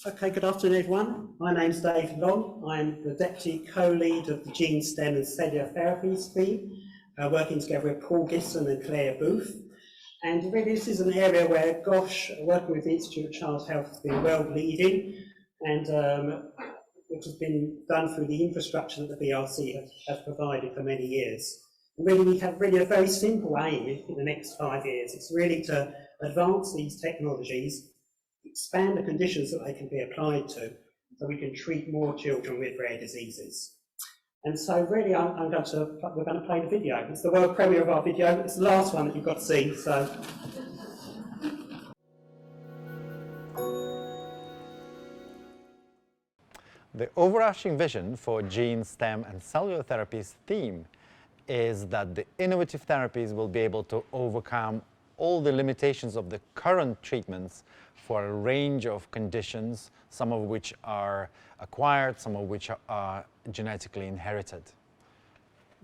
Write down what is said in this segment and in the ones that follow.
Okay, good afternoon everyone. My name's David Long. I'm the Deputy Co-Lead of the Gene STEM and Cellular Therapies team, working together with Paul Gisson and Claire Booth. And really this is an area where GOSH, working with the Institute of Child Health, has been world leading, and which has been done through the infrastructure that the BRC has provided for many years. And really we have really a very simple aim in the next 5 years. It's really to advance these technologies, expand the conditions that they can be applied to, so we can treat more children with rare diseases. And so really we're going to play the video. It's the world premiere of our video. It's the last one that you've got to see, so. The overarching vision for Gene, STEM and Cellular Therapies theme is that the innovative therapies will be able to overcome all the limitations of the current treatments for a range of conditions, some of which are acquired, some of which are genetically inherited.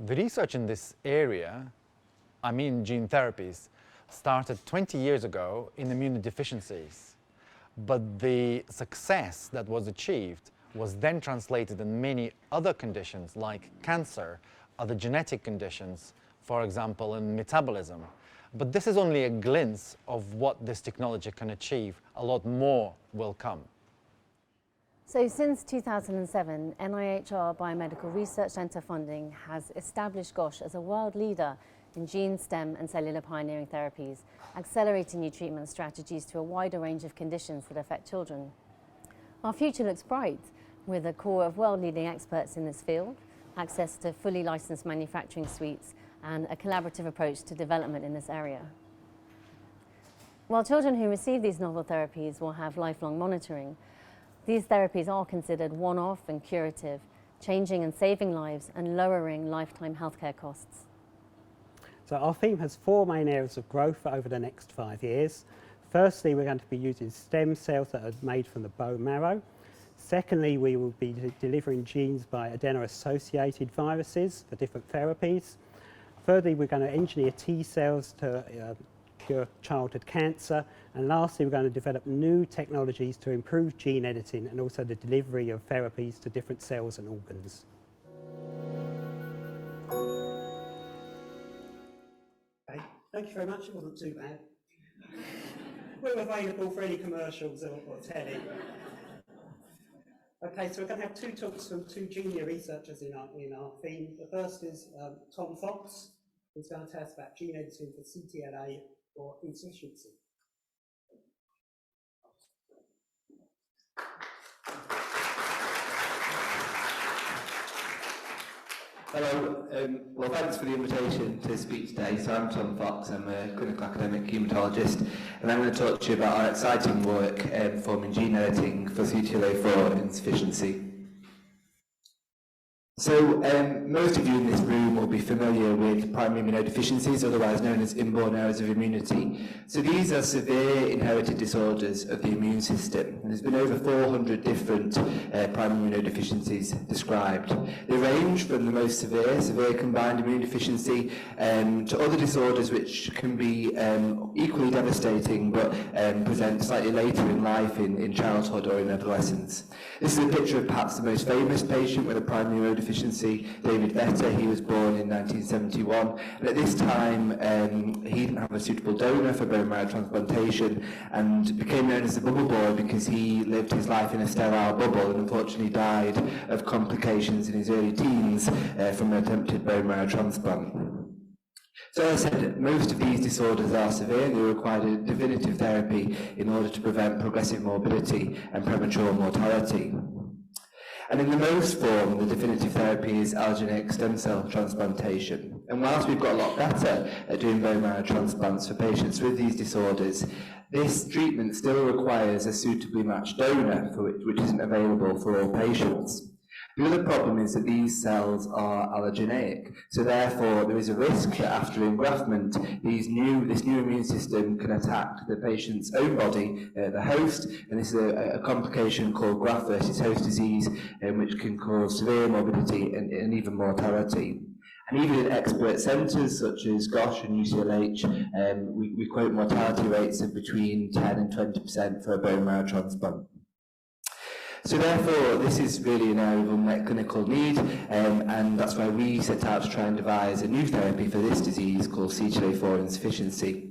The research in this area, I mean gene therapies, started 20 years ago in immunodeficiencies, but the success that was achieved was then translated in many other conditions like cancer, other genetic conditions, for example in metabolism. But this is only a glimpse of what this technology can achieve. A lot more will come. So since 2007, NIHR Biomedical Research Centre funding has established GOSH as a world leader in gene, STEM and cellular pioneering therapies, accelerating new treatment strategies to a wider range of conditions that affect children. Our future looks bright, with a core of world-leading experts in this field, access to fully licensed manufacturing suites, and a collaborative approach to development in this area. While children who receive these novel therapies will have lifelong monitoring, these therapies are considered one-off and curative, changing and saving lives and lowering lifetime healthcare costs. So our theme has 4 main areas of growth over the next 5 years. Firstly, we're going to be using stem cells that are made from the bone marrow. Secondly, we will be delivering genes by adeno-associated viruses for different therapies. Thirdly, we're going to engineer T cells to cure childhood cancer. And lastly, we're going to develop new technologies to improve gene editing and also the delivery of therapies to different cells and organs. Okay, thank you very much. It wasn't too bad. We're available for any commercials or telly. Okay, so we're going to have 2 talks from 2 junior researchers in our theme. The first is Tom Fox, who's going to tell us about gene editing for CTLA or insufficiency. Hello, well thanks for the invitation to speak today. So I'm Tom Fox, I'm a clinical academic haematologist, and I'm going to talk to you about our exciting work performing gene editing for CTLA-4 insufficiency. So most of you in this room will be familiar with primary immunodeficiencies, otherwise known as inborn errors of immunity. So these are severe inherited disorders of the immune system. And there's been over 400 different primary immunodeficiencies described. They range from the most severe combined immune deficiency, to other disorders which can be equally devastating but present slightly later in life, in childhood or in adolescence. This is a picture of perhaps the most famous patient with a primary immunodeficiency, David Vetter. He was born in 1971, and at this time he didn't have a suitable donor for bone marrow transplantation and became known as the bubble boy because he lived his life in a sterile bubble and unfortunately died of complications in his early teens from an attempted bone marrow transplant. So as I said, most of these disorders are severe. They require a definitive therapy in order to prevent progressive morbidity and premature mortality. And in the most form, the definitive therapy is allogeneic stem cell transplantation. And whilst we've got a lot better at doing bone marrow transplants for patients with these disorders, this treatment still requires a suitably matched donor, which isn't available for all patients. The other problem is that these cells are allogeneic, so therefore there is a risk that after engraftment, this new immune system can attack the patient's own body, the host, and this is a complication called graft versus host disease, which can cause severe morbidity and even mortality. And even in expert centres such as GOSH and UCLH, we quote mortality rates of between 10 and 20% for a bone marrow transplant. So therefore, this is really an area of unmet clinical need, and that's why we set out to try and devise a new therapy for this disease called CTLA-4 insufficiency.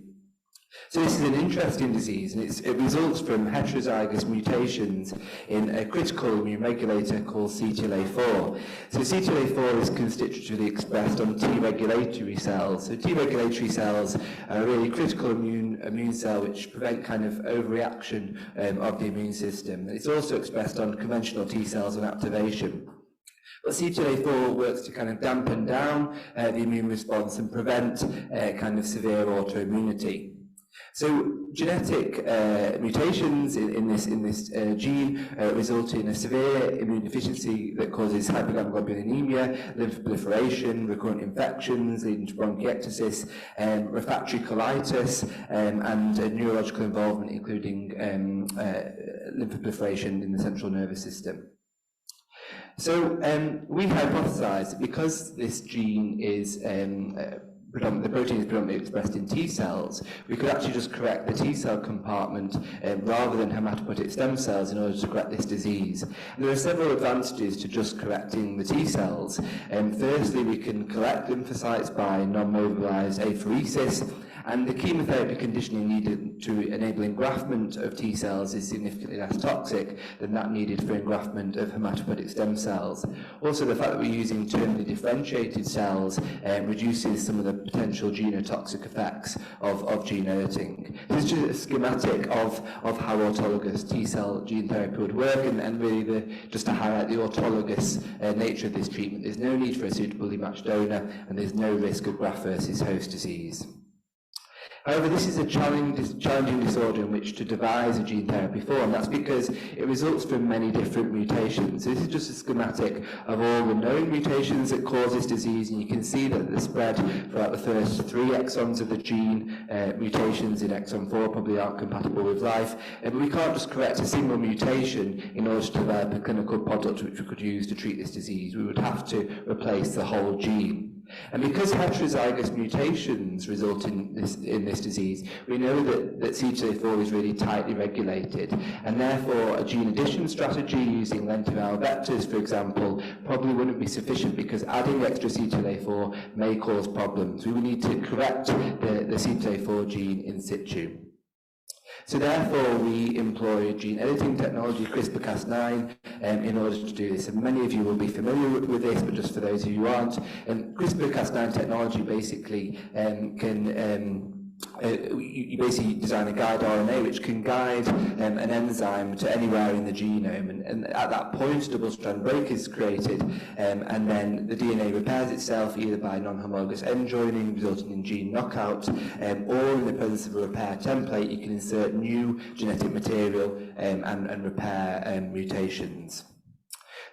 So this is an interesting disease, and it results from heterozygous mutations in a critical immune regulator called CTLA-4. So CTLA-4 is constitutively expressed on T regulatory cells. So T regulatory cells are a really critical immune cell which prevent kind of overreaction of the immune system. And it's also expressed on conventional T cells on activation. But CTLA-4 works to kind of dampen down the immune response and prevent kind of severe autoimmunity. So genetic mutations in this gene result in a severe immune deficiency that causes hypergammaglobulinemia, lymphoproliferation, recurrent infections leading to bronchiectasis, refractory colitis, and neurological involvement, including lymphoproliferation in the central nervous system. So we hypothesized that because this gene is the protein is predominantly expressed in T cells, we could actually just correct the T cell compartment rather than hematopoietic stem cells in order to correct this disease. And there are several advantages to just correcting the T cells. Firstly, we can collect lymphocytes by non-mobilized apheresis, and the chemotherapy conditioning needed to enable engraftment of T cells is significantly less toxic than that needed for engraftment of hematopoietic stem cells. Also, the fact that we're using terminally differentiated cells reduces some of the potential genotoxic effects of gene editing. This is just a schematic of how autologous T cell gene therapy would work, and really just to highlight the autologous nature of this treatment. There's no need for a suitably matched donor, and there's no risk of graft versus host disease. However, this is a challenging disorder in which to devise a gene therapy for, and that's because it results from many different mutations. So this is just a schematic of all the known mutations that cause this disease, and you can see that the spread throughout the first 3 exons of the gene. Mutations in exon 4 probably aren't compatible with life, but we can't just correct a single mutation in order to develop a clinical product which we could use to treat this disease. We would have to replace the whole gene. And because heterozygous mutations result in this disease, we know that CTLA-4 is really tightly regulated, and therefore a gene addition strategy using lentiviral vectors, for example, probably wouldn't be sufficient because adding extra CTLA-4 may cause problems. We would need to correct the CTLA-4 gene in situ. So therefore, we employ gene editing technology, CRISPR-Cas9, in order to do this. And many of you will be familiar with this, but just for those of you who aren't, CRISPR-Cas9 technology basically you basically design a guide RNA which can guide an enzyme to anywhere in the genome, and at that point double-strand break is created, and then the DNA repairs itself either by non-homologous end joining resulting in gene knockout, or in the presence of a repair template you can insert new genetic material and repair mutations.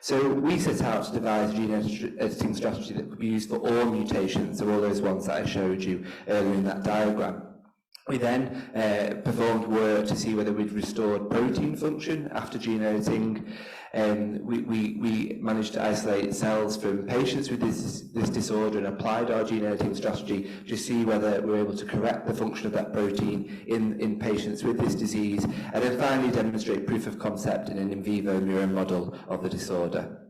So we set out to devise a gene editing strategy that could be used for all mutations, so all those ones that I showed you earlier in that diagram. We then performed work to see whether we'd restored protein function after gene editing. We managed to isolate cells from patients with this disorder and applied our gene editing strategy to see whether we were able to correct the function of that protein in patients with this disease, and then finally demonstrate proof of concept in an in vivo murine model of the disorder.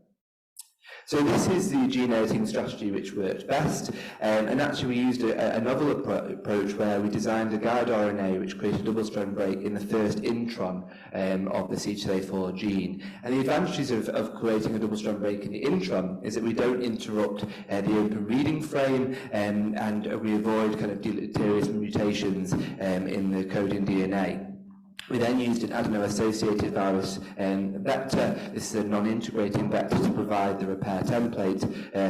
So this is the gene editing strategy which worked best, and actually we used a novel approach where we designed a guide RNA which created a double-strand break in the first intron of the CTLA-4 gene. And the advantages of creating a double-strand break in the intron is that we don't interrupt the open reading frame, and we avoid kind of deleterious mutations in the coding DNA. We then used an adeno-associated virus vector. This is a non-integrating vector to provide the repair template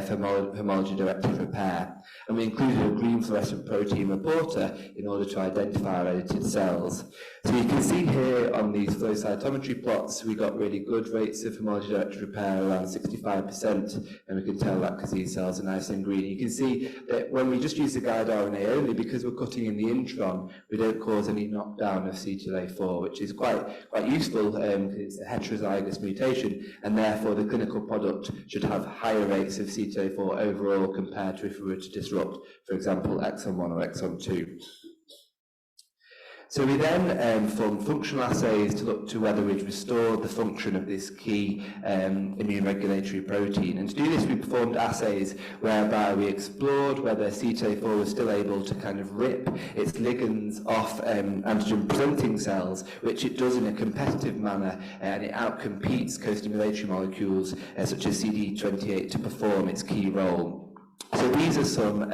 for homology-directed repair. And we included a green fluorescent protein reporter in order to identify our edited cells. So you can see here on these flow cytometry plots, we got really good rates of homology-directed repair, around 65%, and we can tell that because these cells are nice and green. You can see that when we just use the guide RNA only, because we're cutting in the intron, we don't cause any knockdown of CTLA-4, which is quite useful because it's a heterozygous mutation, and therefore the clinical product should have higher rates of CTLA-4 overall compared to if we were to disrupt, for example, exon 1 or exon 2. So we then formed functional assays to look to whether we'd restored the function of this key immune regulatory protein. And to do this, we performed assays whereby we explored whether CTLA-4 was still able to kind of rip its ligands off antigen-presenting cells, which it does in a competitive manner, and it outcompetes co-stimulatory molecules such as CD28 to perform its key role. So these are some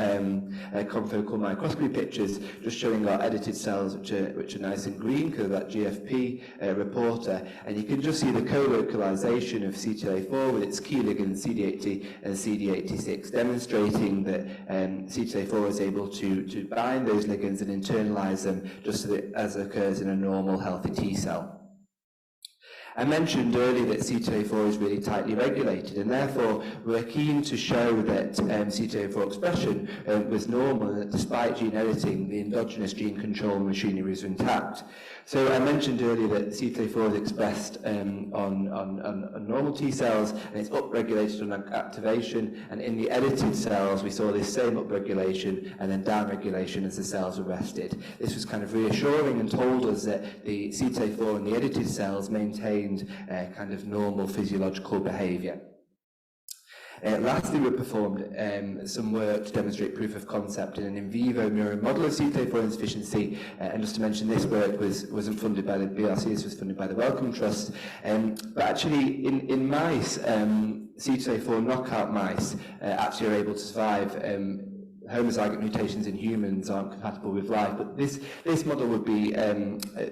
confocal microscopy pictures just showing our edited cells, which are nice and green because of that GFP reporter, and you can just see the co-localization of CTLA-4 with its key ligands CD80 and CD86, demonstrating that CTLA-4 is able to bind those ligands and internalize them just as occurs in a normal healthy T cell. I mentioned earlier that CTLA-4 is really tightly regulated, and therefore we're keen to show that CTLA-4 expression was normal, and that despite gene editing, the endogenous gene control machinery was intact. So I mentioned earlier that CTLA-4 is expressed on normal T cells, and it's upregulated on activation, and in the edited cells we saw this same upregulation and then downregulation as the cells were rested. This was kind of reassuring and told us that the CTLA-4 in the edited cells maintained kind of normal physiological behaviour. Lastly, we performed some work to demonstrate proof of concept in an in vivo murine model of CTLA-4 insufficiency, and just to mention, this work wasn't funded by the BRC, this was funded by the Wellcome Trust, but actually in mice, CTLA-4 knockout mice actually are able to survive. Homozygote mutations in humans aren't compatible with life, but this model would be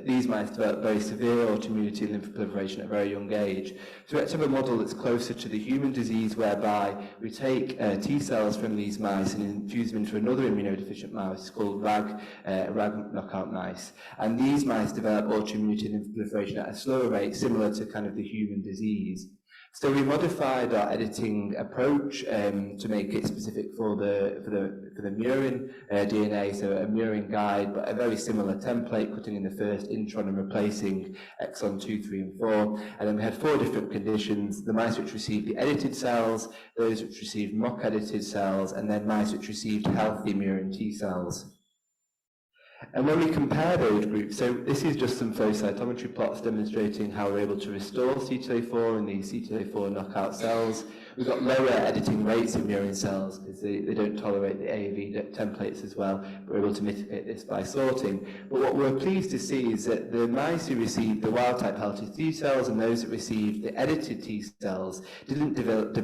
these mice develop very severe autoimmunity and lymphoproliferation at a very young age. So we actually have a model that's closer to the human disease, whereby we take T cells from these mice and infuse them into another immunodeficient mouse called rag knockout mice, and these mice develop autoimmunity and lymphoproliferation at a slower rate, similar to kind of the human disease. So we modified our editing approach to make it specific for the murine DNA, so a murine guide, but a very similar template, putting in the first intron and replacing exon 2, 3, and 4. And then we had 4 different conditions: the mice which received the edited cells, those which received mock-edited cells, and then mice which received healthy murine T cells. And when we compare those groups, so this is just some flow cytometry plots demonstrating how we're able to restore CTLA-4 in these CTLA-4 knockout cells. We've got lower editing rates in murine cells because they don't tolerate the AAV templates as well, but we're able to mitigate this by sorting. But what we're pleased to see is that the mice who received the wild-type healthy T cells and those that received the edited T cells didn't develop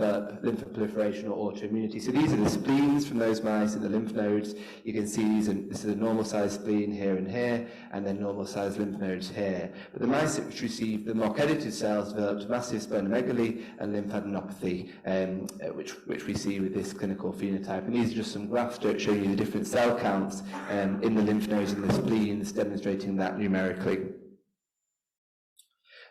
lymphoproliferation or autoimmunity. So these are the spleens from those mice and the lymph nodes. You can see these, and this is a normal-sized spleen here, and then normal-sized lymph nodes here. But the mice which received the mock-edited cells developed massive splenomegaly and lymphadenopathy, which we see with this clinical phenotype. And these are just some graphs showing you the different cell counts in the lymph nodes and the spleens, demonstrating that numerically.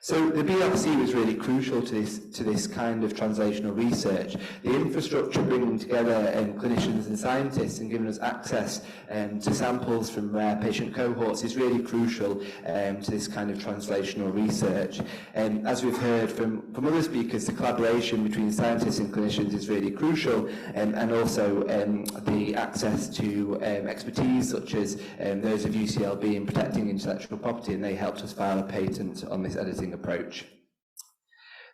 So the BRC was really crucial to this kind of translational research. The infrastructure bringing together clinicians and scientists and giving us access to samples from rare patient cohorts is really crucial to this kind of translational research. As we've heard from other speakers, the collaboration between scientists and clinicians is really crucial, and also the access to expertise such as those of UCLB in protecting intellectual property, and they helped us file a patent on this editing approach.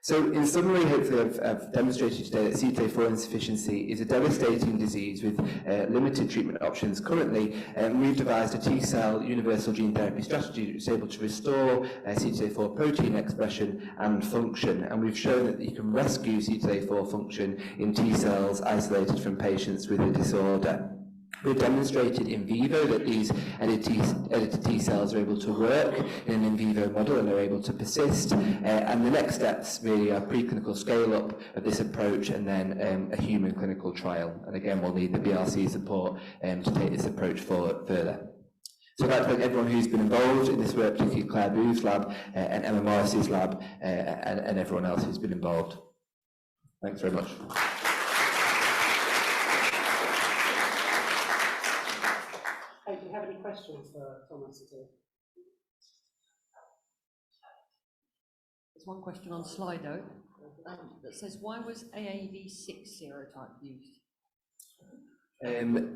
So in summary, hopefully I've demonstrated today that CTLA-4 insufficiency is a devastating disease with limited treatment options currently, and we've devised a T-cell universal gene therapy strategy which is able to restore CTLA-4 protein expression and function, and we've shown that you can rescue CTLA-4 function in T-cells isolated from patients with a disorder. We've demonstrated in vivo that these edited T cells are able to work in an in vivo model and are able to persist, and the next steps really are preclinical scale-up of this approach and then a human clinical trial. And again, we'll need the BRC support to take this approach forward further. So I'd like to thank everyone who's been involved in this work, particularly Claire Booth's lab and Emma Morris's lab, and everyone else who's been involved. Thanks very much. Hey, do you have any questions for Thomas at all? There's one question on Slido that says, why was AAV6 serotype used?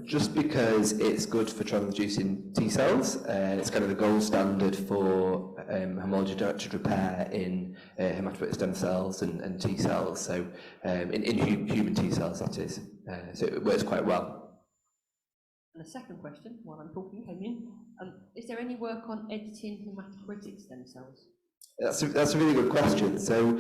Just because it's good for transducing T cells, it's kind of the gold standard for homology-directed repair in hematopoietic stem cells and T cells, so in human T cells, that is. So it works quite well. And the second question, while I'm talking, came in, is there any work on editing hematopoietic stem cells? That's a really good question. So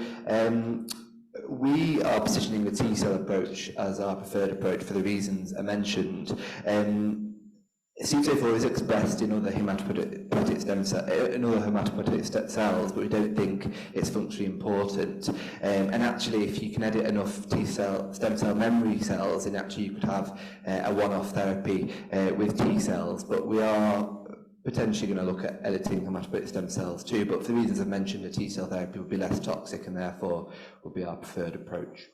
we are positioning the T cell approach as our preferred approach for the reasons I mentioned. CTLA-4 is expressed in other hematopoietic stem cells, but we don't think it's functionally important. And actually, if you can edit enough stem cell memory cells, then actually you could have a one-off therapy with T cells. But we are potentially going to look at editing hematopoietic stem cells too, but for the reasons I've mentioned, a T cell therapy would be less toxic and therefore would be our preferred approach.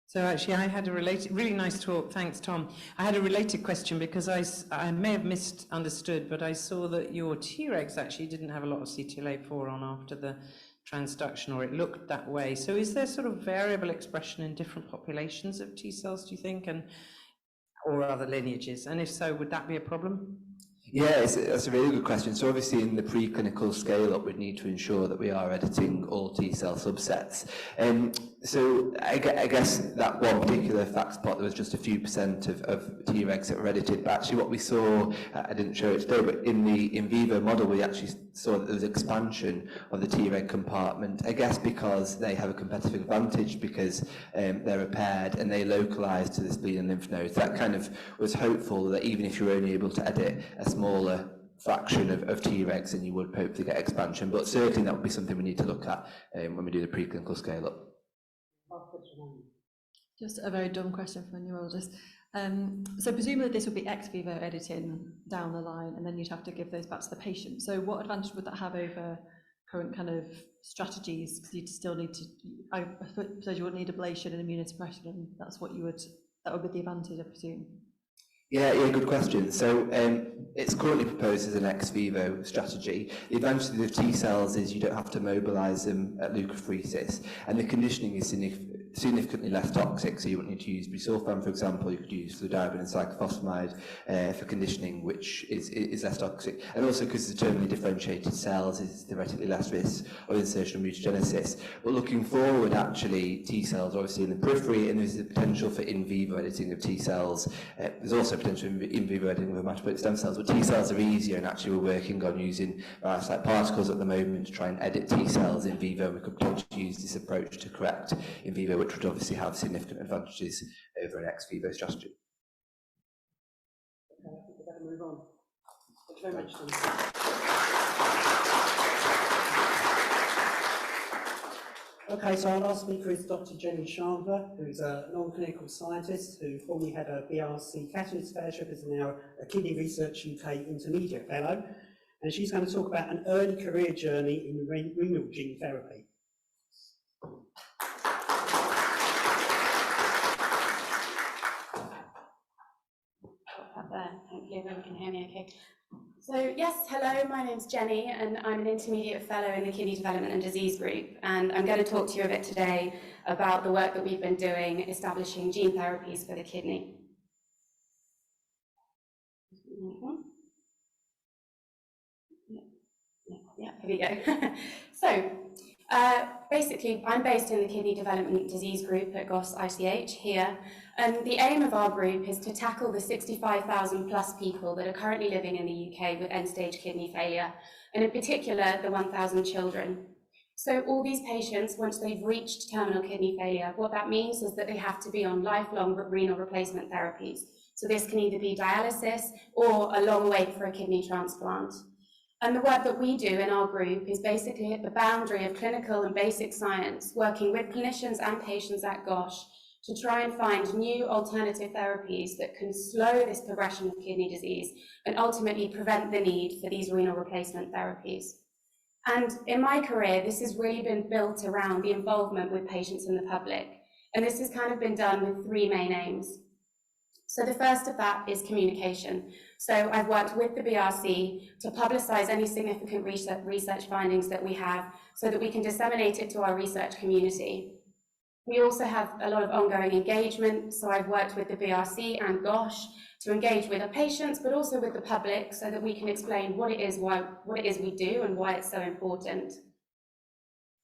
So actually I had a related, really nice talk, thanks Tom. I had a related question because I may have misunderstood, but I saw that your Tregs actually didn't have a lot of CTLA-4 on after the transduction, or it looked that way. So is there sort of variable expression in different populations of T cells, do you think, or other lineages? And if so, would that be a problem? Yeah, that's a really good question. So obviously in the preclinical scale-up, we'd need to ensure that we are editing all T-cell subsets. So I guess that one particular fact spot, there was just a few percent of Tregs that were edited, but actually what we saw, I didn't show it today, but in the in vivo model, we actually saw that there was expansion of the Treg compartment, I guess because they have a competitive advantage because they're repaired and they localize to the spleen and lymph nodes. That kind of was hopeful that even if you're only able to edit a smaller fraction of Tregs, then you would hopefully get expansion. But certainly that would be something we need to look at when we do the preclinical scale-up. Just a very dumb question from a neurologist. So presumably this would be ex vivo editing down the line, and then you'd have to give those back to the patient. So what advantage would that have over current kind of strategies? Because you'd still need to, I suppose you would need ablation and immunosuppression, and that's what that would be the advantage, I presume. Yeah, good question. So it's currently proposed as an ex vivo strategy. The advantage of T cells is you don't have to mobilise them at leukapheresis, and the conditioning is significantly less toxic, so you wouldn't need to use busulfan, for example. You could use fludarabine and cyclophosphamide for conditioning, which is less toxic. And also because the terminally differentiated cells is theoretically less risk of insertion of mutagenesis. But looking forward, actually, T cells are obviously in the periphery, and there's the potential for in vivo editing of T cells. There's also potential in vivo editing of hematopoietic stem cells, but T cells are easier, and actually we're working on using virus-like particles at the moment to try and edit T cells in vivo. We could potentially use this approach to correct in vivo, which would obviously have significant advantages over an ex vivo strategy. Okay, I think we're going to move on. Thank you very much. Okay, so our last speaker is Dr. Jenny Chandler, who's a non-clinical scientist who formerly had a BRC Catalyst Fellowship, is now a Kidney Research UK Intermediate Fellow, and she's going to talk about an early career journey in renal gene therapy. Hopefully everyone can hear me okay. So yes, hello, my name's Jenny and I'm an intermediate fellow in the Kidney Development and Disease Group, and I'm going to talk to you a bit today about the work that we've been doing establishing gene therapies for the kidney. Yeah, here we go. So basically, I'm based in the Kidney Development and Disease Group at GOS ICH here, and the aim of our group is to tackle the 65,000 plus people that are currently living in the UK with end-stage kidney failure, and in particular, the 1,000 children. So all these patients, once they've reached terminal kidney failure, what that means is that they have to be on lifelong renal replacement therapies. So this can either be dialysis or a long wait for a kidney transplant. And the work that we do in our group is basically at the boundary of clinical and basic science, working with clinicians and patients at GOSH to try and find new alternative therapies that can slow this progression of kidney disease and ultimately prevent the need for these renal replacement therapies. And in my career, this has really been built around the involvement with patients and the public. And this has kind of been done with three main aims. So the first of that is communication. So I've worked with the BRC to publicize any significant research findings that we have so that we can disseminate it to our research community. We also have a lot of ongoing engagement, so I've worked with the BRC and GOSH to engage with our patients, but also with the public, so that we can explain what it is we do and why it's so important.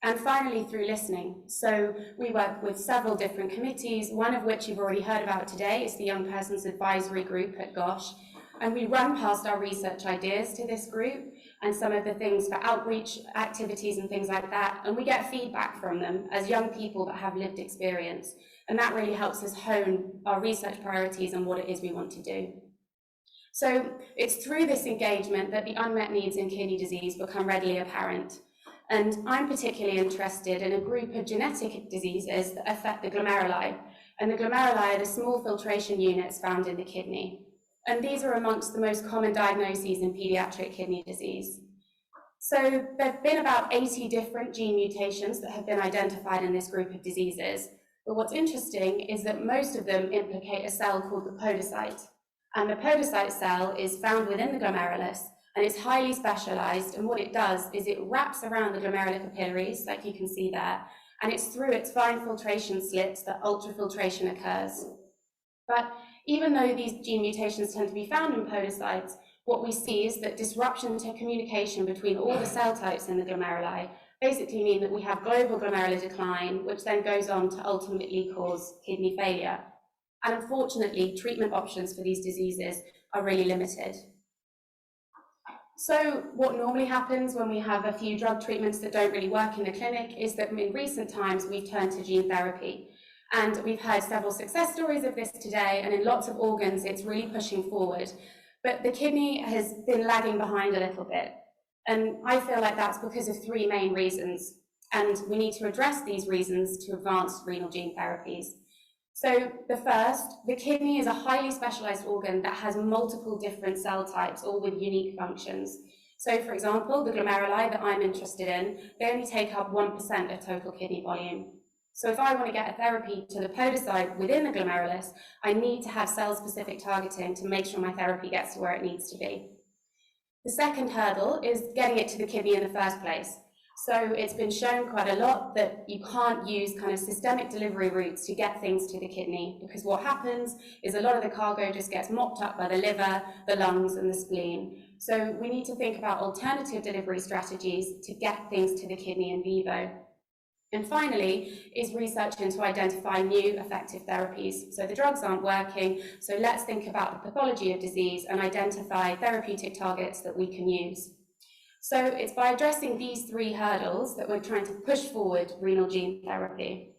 And finally, through listening. So we work with several different committees, one of which you've already heard about today is the Young Persons Advisory Group at GOSH. And we run past our research ideas to this group and some of the things for outreach activities and things like that. And we get feedback from them as young people that have lived experience. And that really helps us hone our research priorities and what it is we want to do. So it's through this engagement that the unmet needs in kidney disease become readily apparent. And I'm particularly interested in a group of genetic diseases that affect the glomeruli. And the glomeruli are the small filtration units found in the kidney. And these are amongst the most common diagnoses in pediatric kidney disease. So there have been about 80 different gene mutations that have been identified in this group of diseases. But what's interesting is that most of them implicate a cell called the podocyte. And the podocyte cell is found within the glomerulus, and it's highly specialized. And what it does is it wraps around the glomerular capillaries, like you can see there, and it's through its fine filtration slits that ultrafiltration occurs. But even though these gene mutations tend to be found in podocytes, what we see is that disruption to communication between all the cell types in the glomeruli basically mean that we have global glomerular decline, which then goes on to ultimately cause kidney failure. And unfortunately, treatment options for these diseases are really limited. So what normally happens when we have a few drug treatments that don't really work in the clinic is that in recent times we've turned to gene therapy. And we've heard several success stories of this today, and in lots of organs it's really pushing forward. But the kidney has been lagging behind a little bit. And I feel like that's because of three main reasons. And we need to address these reasons to advance renal gene therapies. So the first, the kidney is a highly specialized organ that has multiple different cell types, all with unique functions. So for example, the glomeruli that I'm interested in, they only take up 1% of total kidney volume. So if I want to get a therapy to the podocyte within the glomerulus, I need to have cell-specific targeting to make sure my therapy gets to where it needs to be. The second hurdle is getting it to the kidney in the first place. So it's been shown quite a lot that you can't use kind of systemic delivery routes to get things to the kidney, because what happens is a lot of the cargo just gets mopped up by the liver, the lungs, and the spleen. So we need to think about alternative delivery strategies to get things to the kidney in vivo. And finally, is research into identifying new effective therapies. So the drugs aren't working, so let's think about the pathology of disease and identify therapeutic targets that we can use. So it's by addressing these three hurdles that we're trying to push forward renal gene therapy.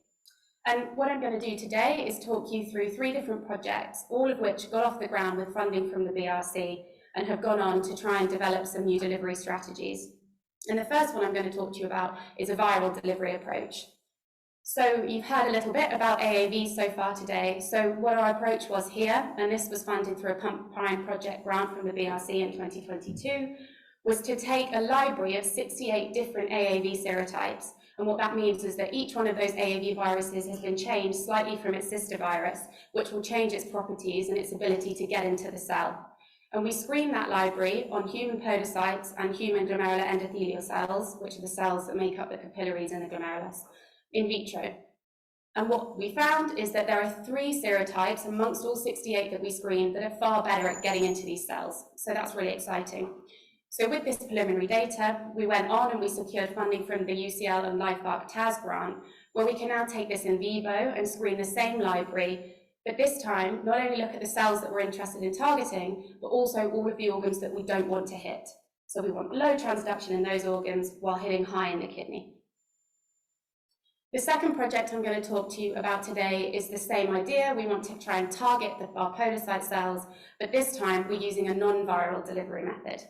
And what I'm going to do today is talk you through three different projects, all of which got off the ground with funding from the BRC and have gone on to try and develop some new delivery strategies. And the first one I'm going to talk to you about is a viral delivery approach. So you've heard a little bit about AAV so far today. So what our approach was here, and this was funded through a Pump Prime project grant from the BRC in 2022, was to take a library of 68 different AAV serotypes. And what that means is that each one of those AAV viruses has been changed slightly from its sister virus, which will change its properties and its ability to get into the cell. And we screen that library on human podocytes and human glomerular endothelial cells, which are the cells that make up the capillaries in the glomerulus, in vitro. And what we found is that there are 3 serotypes amongst all 68 that we screened that are far better at getting into these cells. So that's really exciting. So with this preliminary data, we went on and we secured funding from the UCL and LifeArc TAS grant, where we can now take this in vivo and screen the same library, but this time not only look at the cells that we're interested in targeting, but also all of the organs that we don't want to hit. So we want low transduction in those organs while hitting high in the kidney. The second project I'm going to talk to you about today is the same idea. We want to try and target our podocyte cells, but this time we're using a non-viral delivery method.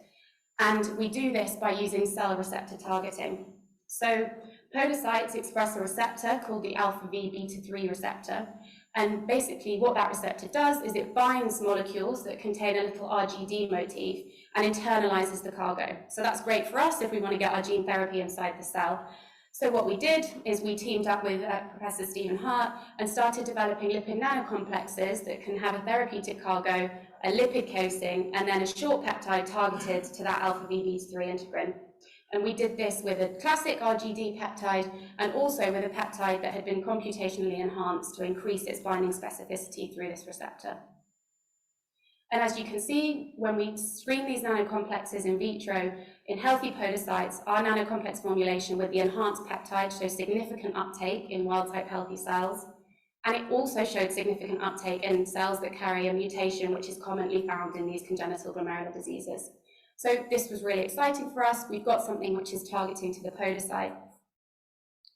And we do this by using cell receptor targeting. So podocytes express a receptor called the alpha V beta 3 receptor. And basically what that receptor does is it binds molecules that contain a little RGD motif and internalizes the cargo. So that's great for us if we want to get our gene therapy inside the cell. So what we did is we teamed up with Professor Stephen Hart and started developing lipid nanocomplexes that can have a therapeutic cargo, a lipid casing, and then a short peptide targeted to that alpha V beta 3 integrin. And we did this with a classic RGD peptide and also with a peptide that had been computationally enhanced to increase its binding specificity through this receptor. And as you can see, when we screen these nanocomplexes in vitro in healthy podocytes, our nanocomplex formulation with the enhanced peptide shows significant uptake in wild-type healthy cells. And it also showed significant uptake in cells that carry a mutation which is commonly found in these congenital glomerular diseases. So this was really exciting for us. We've got something which is targeting to the podocyte.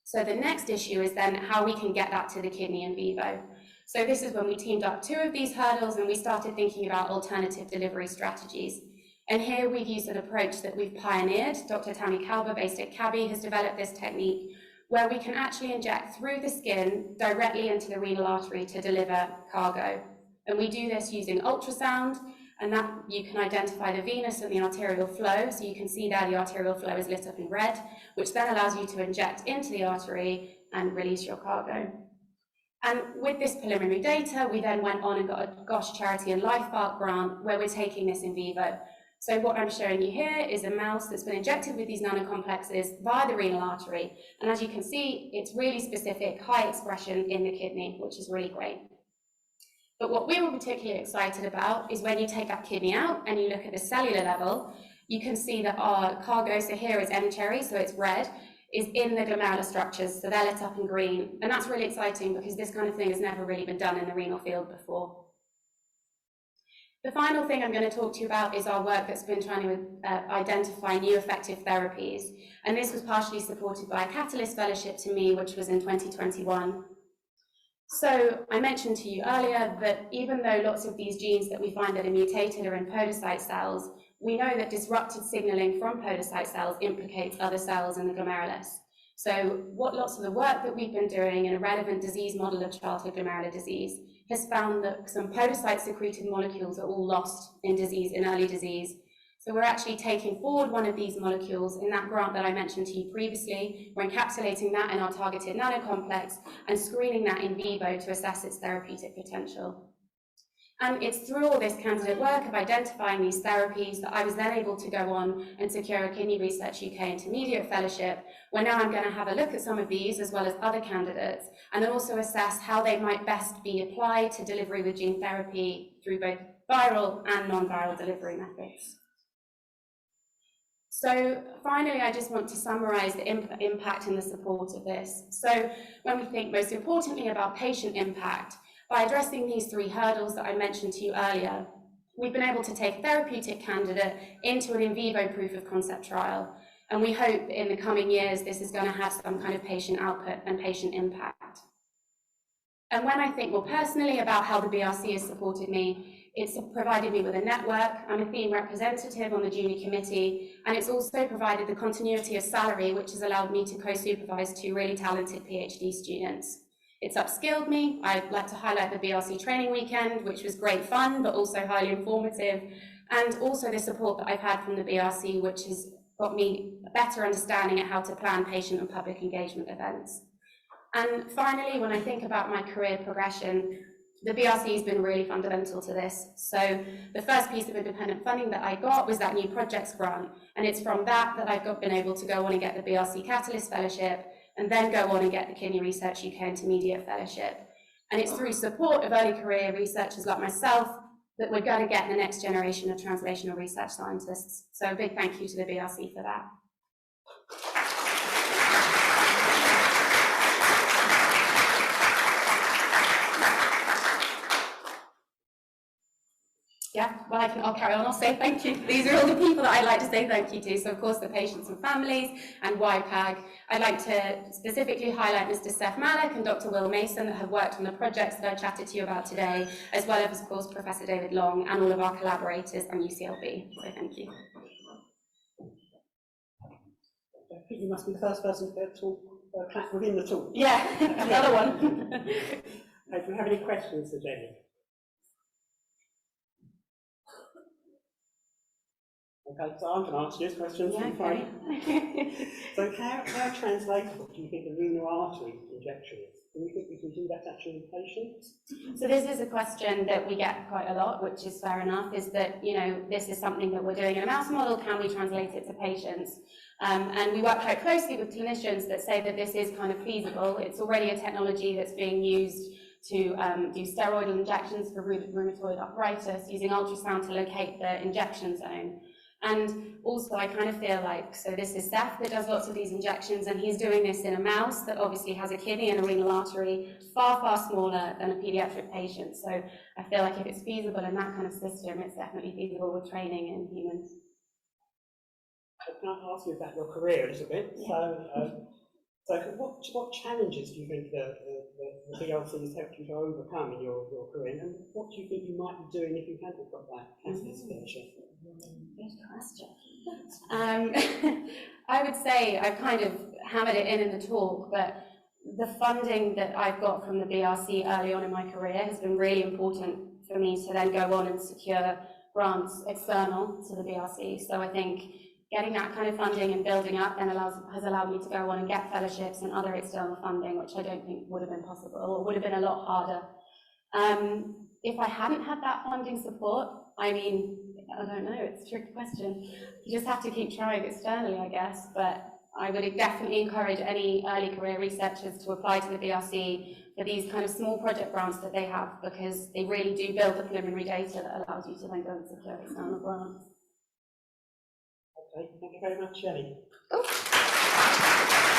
So the next issue is then how we can get that to the kidney in vivo. So this is when we teamed up two of these hurdles and we started thinking about alternative delivery strategies. And here we've used an approach that we've pioneered. Dr. Tammy Kalber, based at Cabby, has developed this technique where we can actually inject through the skin directly into the renal artery to deliver cargo. And we do this using ultrasound, and that you can identify the venous and the arterial flow. So you can see there the arterial flow is lit up in red, which then allows you to inject into the artery and release your cargo. And with this preliminary data, we then went on and got a GOSH Charity and Life Park grant where we're taking this in vivo. So what I'm showing you here is a mouse that's been injected with these nanocomplexes via the renal artery. And as you can see, it's really specific, high expression in the kidney, which is really great. But what we were particularly excited about is when you take that kidney out and you look at the cellular level, you can see that our cargo, so here is M-cherry, so it's red, is in the glomerular structures, so they're lit up in green. And that's really exciting because this kind of thing has never really been done in the renal field before. The final thing I'm going to talk to you about is our work that's been trying to identify new effective therapies. And this was partially supported by a Catalyst Fellowship to me, which was in 2021. So I mentioned to you earlier that even though lots of these genes that we find that are mutated are in podocyte cells, we know that disrupted signaling from podocyte cells implicates other cells in the glomerulus. So lots of the work that we've been doing in a relevant disease model of childhood glomerular disease has found that some podocyte-secreted molecules are all lost in disease, in early disease. So we're actually taking forward one of these molecules in that grant that I mentioned to you previously. We're encapsulating that in our targeted nanocomplex and screening that in vivo to assess its therapeutic potential. And it's through all this candidate work of identifying these therapies that I was then able to go on and secure a Kidney Research UK Intermediate Fellowship, where now I'm going to have a look at some of these as well as other candidates, and then also assess how they might best be applied to delivery with gene therapy through both viral and non-viral delivery methods. So finally, I just want to summarize the impact and the support of this. So when we think most importantly about patient impact, by addressing these three hurdles that I mentioned to you earlier, we've been able to take a therapeutic candidate into an in vivo proof of concept trial. And we hope in the coming years, this is going to have some kind of patient output and patient impact. And when I think more personally about how the BRC has supported me, it's provided me with a network. I'm a theme representative on the junior committee, and it's also provided the continuity of salary, which has allowed me to co-supervise two really talented PhD students. It's upskilled me. I'd like to highlight the BRC training weekend, which was great fun, but also highly informative, and also the support that I've had from the BRC, which has got me a better understanding of how to plan patient and public engagement events. And finally, when I think about my career progression, the BRC has been really fundamental to this. So the first piece of independent funding that I got was that new projects grant, and it's from that that I've been able to go on and get the BRC Catalyst Fellowship, and then go on and get the Kidney Research UK Intermediate Fellowship. And it's through support of early career researchers like myself that we're going to get the next generation of translational research scientists. So a big thank you to the BRC for that. Yeah, well, I'll carry on. I'll say thank you. These are all the people that I'd like to say thank you to. So, of course, the patients and families and YPAG. I'd like to specifically highlight Mr. Steph Malik and Dr. Will Mason that have worked on the projects that I chatted to you about today, as well as, of course, Professor David Long and all of our collaborators and UCLB. So, thank you. I think you must be the first person to talk within the talk. Yeah, another one. Do we have any questions for Jenny? Okay, so I'm going to ask you questions. Yeah, okay. So how translatable do you think the renal artery injection is? Do you think we can do that actually in patients? So this is a question that we get quite a lot, which is fair enough, is that, you know, this is something that we're doing in a mouse model, can we translate it to patients? And we work quite closely with clinicians that say that this is kind of feasible. It's already a technology that's being used to do steroidal injections for rheumatoid arthritis, using ultrasound to locate the injection zone. And also I kind of feel like, so this is Seth that does lots of these injections, and he's doing this in a mouse that obviously has a kidney and a renal artery far, far smaller than a pediatric patient. So I feel like if it's feasible in that kind of system, it's definitely feasible with training in humans. Can I ask you about your career a little bit? Yeah. So what challenges do you think the BRC has helped you to overcome in your career, and what do you think you might be doing if you hadn't got that catalyst feature? Good question. I would say I've kind of hammered it in the talk, but the funding that I've got from the BRC early on in my career has been really important for me to then go on and secure grants external to the BRC. So I think getting that kind of funding and building up then has allowed me to go on and get fellowships and other external funding, which I don't think would have been possible, or would have been a lot harder. If I hadn't had that funding support, I mean, I don't know, it's a tricky question. You just have to keep trying externally, I guess, but I would definitely encourage any early career researchers to apply to the BRC for these kind of small project grants that they have, because they really do build the preliminary data that allows you to then go and secure external grants. Okay, thank you very much, Jenny. Oh.